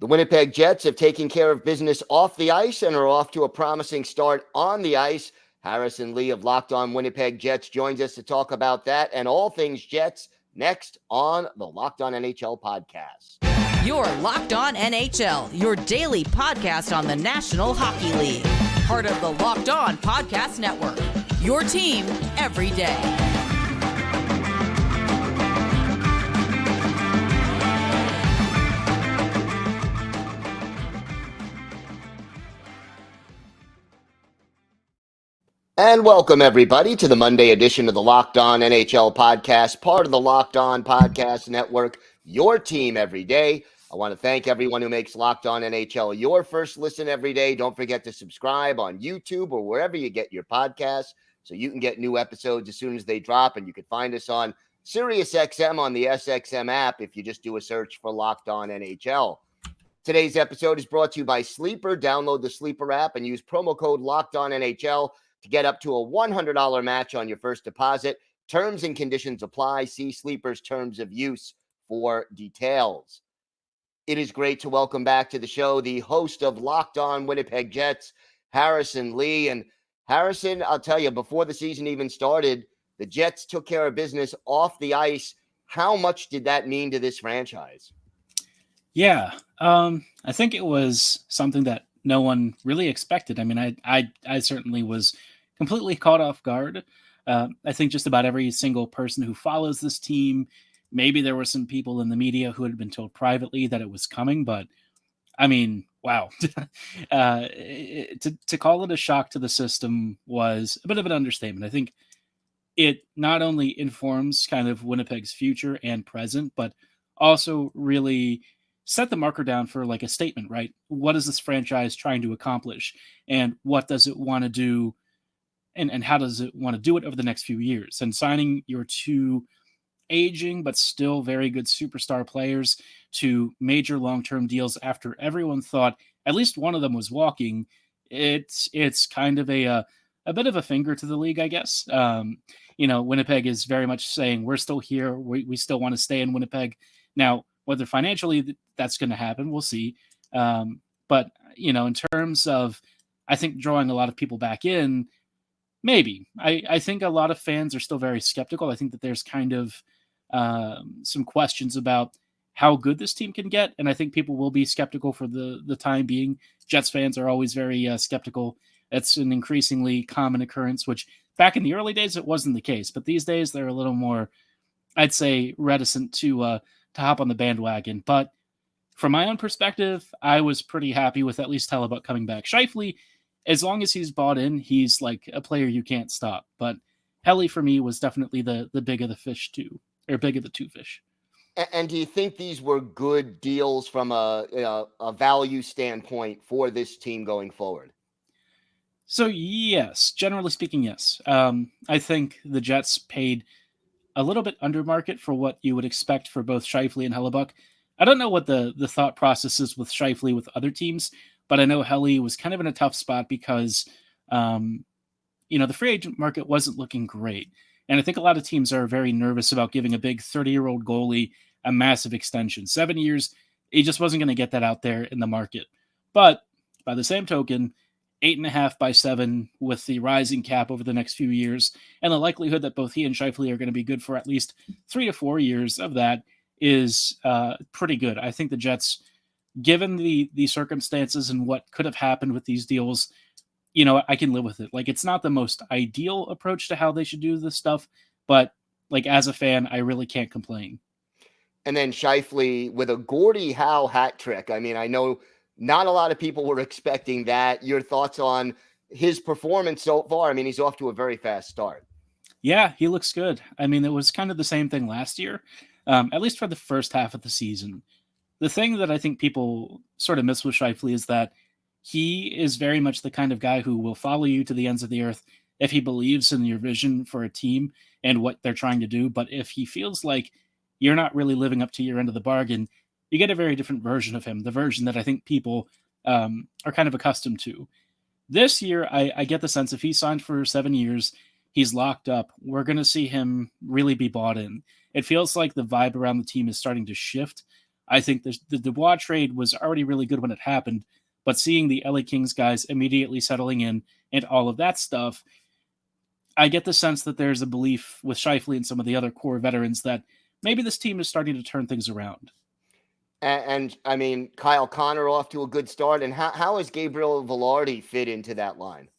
The Winnipeg Jets have taken care of business off the ice and are off to a promising start on the ice. Harrison Lee of Locked On Winnipeg Jets joins us to talk about that and all things Jets next on the Locked On NHL podcast. You're Locked On NHL, your daily podcast on the National Hockey League. Part of the Locked On Podcast Network, your team every day. And welcome, everybody, to the Monday edition of the Locked On NHL podcast, part of the Locked On Podcast Network, your team every day. I want to thank everyone who makes Locked On NHL your first listen every day. Don't forget to subscribe on YouTube or wherever you get your podcasts so you can get new episodes as soon as they drop. And you can find us on SiriusXM on the SXM app if you just do a search for Locked On NHL. Today's episode is brought to you by Sleeper. Download the Sleeper app and use promo code Locked On NHL to get up to a $100 match on your first deposit. Terms and conditions apply. See Sleeper's terms of use for details. It is great to welcome back to the show the host of Locked On Winnipeg Jets, Harrison Lee. And Harrison, I'll tell you, before the season even started, the Jets took care of business off the ice. How much did that mean to this franchise? Yeah, I think it was something that no one really expected. I mean, I certainly was completely caught off guard. I think just about every single person who follows this team, maybe there were some people in the media who had been told privately that it was coming, but I mean, wow. To call it a shock to the system was a bit of an understatement. I think it not only informs kind of Winnipeg's future and present, but also really set the marker down for like a statement, right? What is this franchise trying to accomplish? And what does it want to do? And how does it want to do it over the next few years? And signing your two aging but still very good superstar players to major long-term deals after everyone thought at least one of them was walking, it's kind of a bit of a finger to the league, I guess. Winnipeg is very much saying we're still here. We still want to stay in Winnipeg. Now, whether financially that's going to happen, we'll see. But, in terms of, I think, drawing a lot of people back in, maybe. I think a lot of fans are still very skeptical. I think that there's kind of some questions about how good this team can get, and I think people will be skeptical for the time being. Jets fans are always very skeptical. It's an increasingly common occurrence, which back in the early days, it wasn't the case. But these days, they're a little more, I'd say, reticent to hop on the bandwagon. But from my own perspective, I was pretty happy with at least Hellebuyck coming back. Scheifele, as long as he's bought in, he's like a player you can't stop. But Helly, for me, was definitely the big of the fish too, or big of the two fish. And do you think these were good deals from a value standpoint for this team going forward? So yes, generally speaking, yes. I think the Jets paid a little bit under market for what you would expect for both Scheifele and Hellebuyck. I don't know what the thought process is with Scheifele with other teams, but I know Helly was kind of in a tough spot because, the free agent market wasn't looking great. And I think a lot of teams are very nervous about giving a big 30-year-old goalie a massive extension. 7 years, he just wasn't going to get that out there in the market. But by the same token, 8.5 by 7 with the rising cap over the next few years, and the likelihood that both he and Scheifele are going to be good for at least 3 to 4 years of that is pretty good. I think the Jets, given the circumstances and what could have happened with these deals, I can live with it. Like, it's not the most ideal approach to how they should do this stuff, but like as a fan, I really can't complain. And then Scheifele with a Gordie Howe hat trick. I mean, I know not a lot of people were expecting that. Your thoughts on his performance so far? I mean, he's off to a very fast start. Yeah, he looks good. I mean, it was kind of the same thing last year, at least for the first half of the season. The thing that I think people sort of miss with Scheifele is that he is very much the kind of guy who will follow you to the ends of the earth if he believes in your vision for a team and what they're trying to do. But if he feels like you're not really living up to your end of the bargain, you get a very different version of him, the version that I think people are kind of accustomed to. This year, I get the sense if he signed for 7 years, he's locked up, we're going to see him really be bought in. It feels like the vibe around the team is starting to shift I think the Dubois trade was already really good when it happened, but seeing the LA Kings guys immediately settling in and all of that stuff, I get the sense that there's a belief with Scheifele and some of the other core veterans that maybe this team is starting to turn things around. And I mean, Kyle Connor off to a good start. And how has Gabriel Valard fit into that line?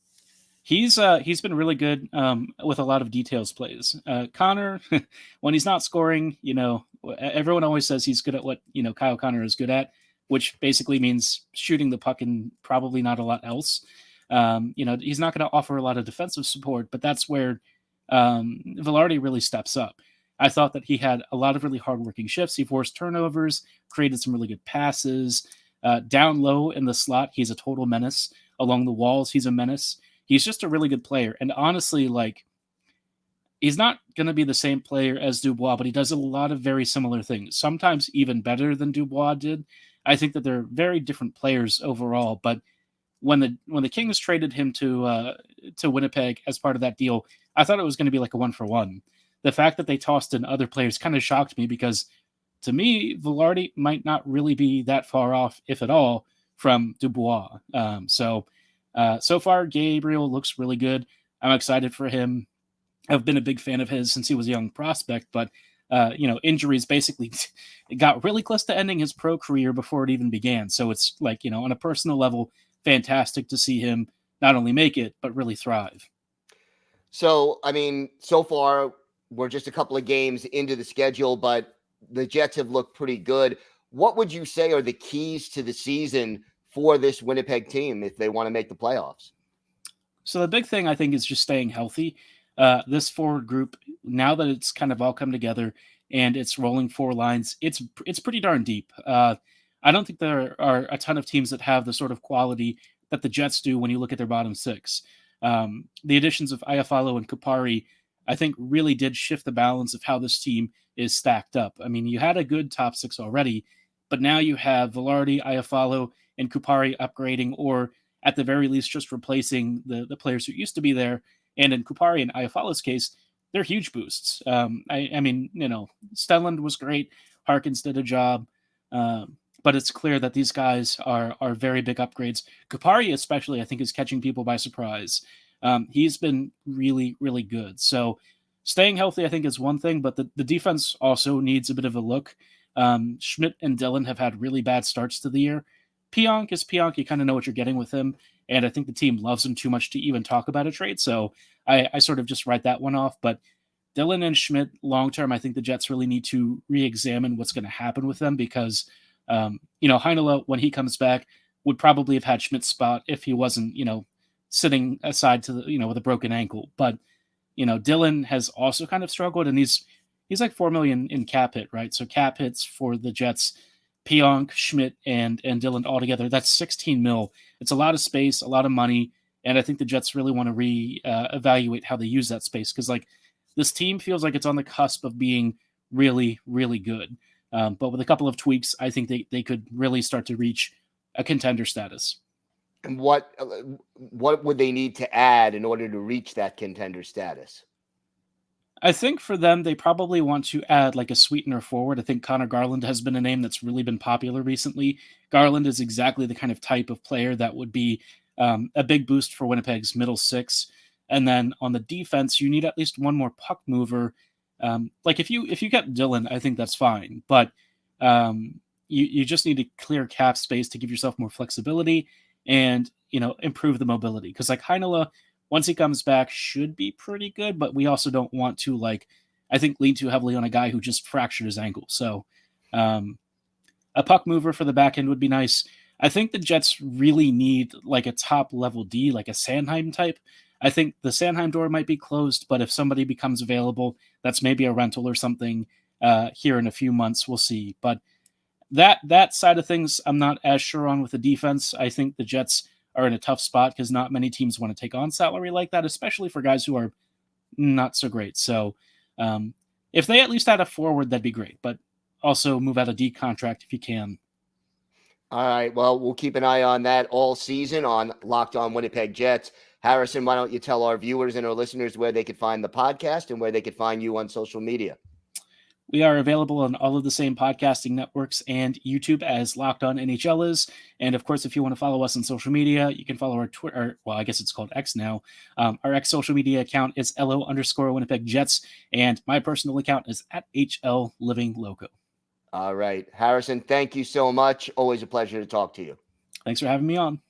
He's been really good with a lot of details plays. Connor, when he's not scoring, everyone always says he's good at what Kyle Connor is good at, which basically means shooting the puck and probably not a lot else. He's not going to offer a lot of defensive support, but that's where Velarde really steps up. I thought that he had a lot of really hardworking shifts. He forced turnovers, created some really good passes. Down low in the slot, he's a total menace. Along the walls, he's a menace. He's just a really good player. And honestly, he's not going to be the same player as Dubois, but he does a lot of very similar things, sometimes even better than Dubois did. I think that they're very different players overall, but when the Kings traded him to Winnipeg as part of that deal, I thought it was going to be like a 1-for-1. The fact that they tossed in other players kind of shocked me because, to me, Velarde might not really be that far off, if at all, from Dubois. So far, Gabriel looks really good. I'm excited for him. I've been a big fan of his since he was a young prospect, but injuries basically got really close to ending his pro career before it even began. So it's on a personal level, fantastic to see him not only make it, but really thrive. So, I mean, so far, we're just a couple of games into the schedule, but the Jets have looked pretty good. What would you say are the keys to the season for this Winnipeg team if they want to make the playoffs? So the big thing, I think, is just staying healthy. This forward group, now that it's kind of all come together and it's rolling 4 lines, it's pretty darn deep. I don't think there are a ton of teams that have the sort of quality that the Jets do when you look at their bottom 6. The additions of Iafallo and Kupari, I think, really did shift the balance of how this team is stacked up. I mean, you had a good top 6 already, but now you have Velarde, Iafallo, and Kupari upgrading, or at the very least just replacing the players who used to be there. And in Kupari and Iafallo's case, they're huge boosts. I mean, Stelland was great. Harkins did a job. But it's clear that these guys are very big upgrades. Kupari especially, I think, is catching people by surprise. He's been really, really good. So staying healthy, I think, is one thing, but the defense also needs a bit of a look. Schmidt and Dillon have had really bad starts to the year. Pionk is Pionk. You kind of know what you're getting with him. And I think the team loves him too much to even talk about a trade. So I sort of just write that one off. But Dillon and Schmidt, long-term, I think the Jets really need to re-examine what's going to happen with them because, Heinola, when he comes back, would probably have had Schmidt's spot if he wasn't, sitting aside to the, with a broken ankle. But, Dillon has also kind of struggled, and he's like $4 million in cap hit, right? So cap hits for the Jets, Pionk, Schmidt, and Dillon all together, that's $16 million. It's a lot of space, a lot of money, and I think the Jets really want to evaluate how they use that space because, this team feels like it's on the cusp of being really, really good. But with a couple of tweaks, I think they could really start to reach a contender status. And what would they need to add in order to reach that contender status? I think for them, they probably want to add a sweetener forward. I think Connor Garland has been a name that's really been popular recently. Garland is exactly the kind of type of player that would be a big boost for Winnipeg's middle 6. And then on the defense, you need at least one more puck mover. If you get Dillon, I think that's fine. But you just need to clear cap space to give yourself more flexibility and, improve the mobility. Because Heinola, once he comes back, should be pretty good. But we also don't want to, I think, lean too heavily on a guy who just fractured his ankle. So a puck mover for the back end would be nice. I think the Jets really need a top level D, like a Sanheim type. I think the Sanheim door might be closed, but if somebody becomes available, that's maybe a rental or something here in a few months. We'll see. But that side of things, I'm not as sure on with the defense. I think the Jets are in a tough spot because not many teams want to take on salary like that, especially for guys who are not so great. So if they at least had a forward, that'd be great. But also move out a D contract if you can. All right. Well, we'll keep an eye on that all season on Locked On Winnipeg Jets. Harrison, why don't you tell our viewers and our listeners where they could find the podcast and where they could find you on social media? We are available on all of the same podcasting networks and YouTube as Locked On NHL is. And of course, if you want to follow us on social media, you can follow our Twitter. Well, I guess it's called X now. Our X social media account is LO_Winnipeg Jets. And my personal account is at HL Living Loco. All right. Harrison, thank you so much. Always a pleasure to talk to you. Thanks for having me on.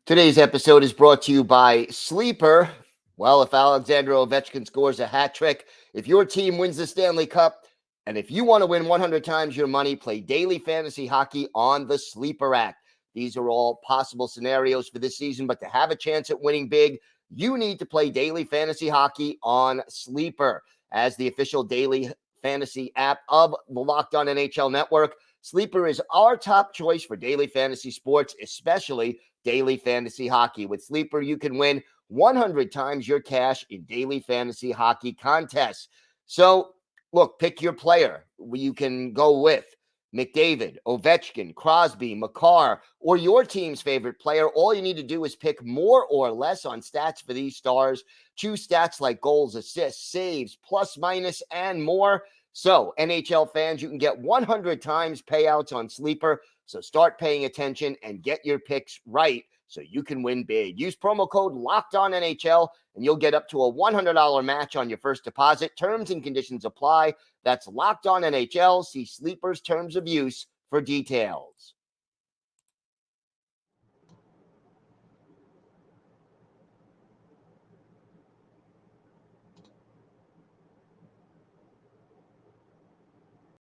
Today's episode is brought to you by Sleeper. Well, if Alexander Ovechkin scores a hat trick, if your team wins the Stanley Cup, and if you want to win 100 times your money, play daily fantasy hockey on the Sleeper app. These are all possible scenarios for this season, but to have a chance at winning big, you need to play daily fantasy hockey on Sleeper. As the official daily fantasy app of the Locked On NHL Network, Sleeper is our top choice for daily fantasy sports, especially daily fantasy hockey. With Sleeper, you can win 100 times your cash in daily fantasy hockey contests. So, look, pick your player. You can go with McDavid, Ovechkin, Crosby, Makar, or your team's favorite player. All you need to do is pick more or less on stats for these stars. Choose stats like goals, assists, saves, plus, minus, and more. So, NHL fans, you can get 100 times payouts on Sleeper. So start paying attention and get your picks right so you can win big. Use promo code LOCKEDONNHL and you'll get up to a $100 match on your first deposit. Terms and conditions apply. That's Locked On NHL. See Sleeper's terms of use for details.